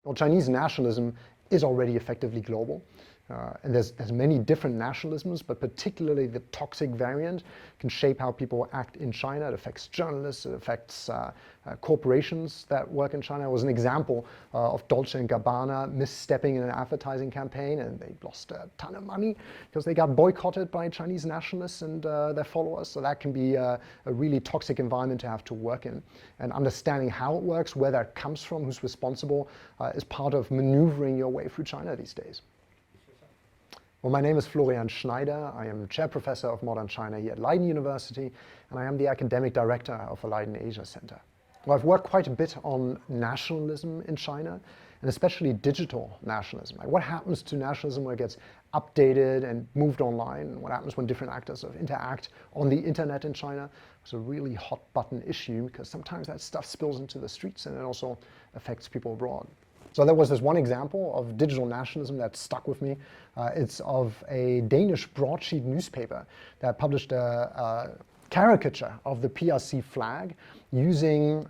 Well, Chinese nationalism is already effectively global. And there's many different nationalisms, but particularly the toxic variant can shape how people act in China. It affects journalists, it affects corporations that work in China. It was an example of Dolce & Gabbana misstepping in an advertising campaign, and they lost a ton of money because they got boycotted by Chinese nationalists and their followers. So that can be a really toxic environment to have to work in. And understanding how it works, where that comes from, who's responsible, is part of maneuvering your way through China these days. Well, my name is Florian Schneider. I am Chair Professor of Modern China here at Leiden University, and I am the Academic Director of the LeidenAsiaCentre. Well, I've worked quite a bit on nationalism in China, and especially digital nationalism. Like what happens to nationalism when it gets updated and moved online, and what happens when different actors sort of interact on the internet in China. It's a really hot button issue because sometimes that stuff spills into the streets and it also affects people abroad. So there was this one example of digital nationalism that stuck with me. It's of a Danish broadsheet newspaper that published a caricature of the PRC flag using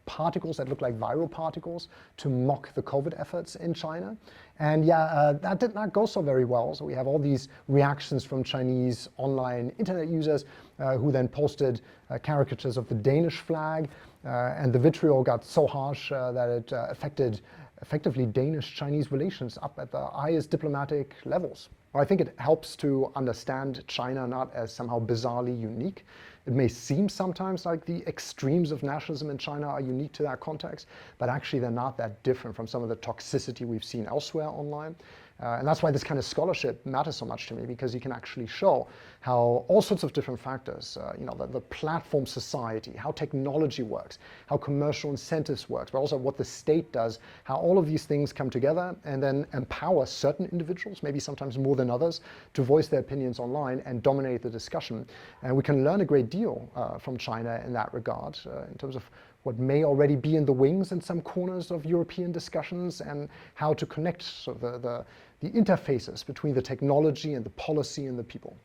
particles that look like viral particles to mock the COVID efforts in China. And that did not go so very well. So we have all these reactions from Chinese online internet users who then posted caricatures of the Danish flag. And the vitriol got so harsh that it affected effectively Danish-Chinese relations up at the highest diplomatic levels. Well, I think it helps to understand China not as somehow bizarrely unique. It may seem sometimes like the extremes of nationalism in China are unique to that context, but actually they're not that different from some of the toxicity we've seen elsewhere online. And that's why this kind of scholarship matters so much to me, because you can actually show how all sorts of different factors, the platform society, how technology works, how commercial incentives works, but also what the state does, how all of these things come together and then empower certain individuals, maybe sometimes more than others, to voice their opinions online and dominate the discussion. And we can learn a great deal from China in that regard, in terms of what may already be in the wings in some corners of European discussions, and how to connect sort of the interfaces between the technology and the policy and the people.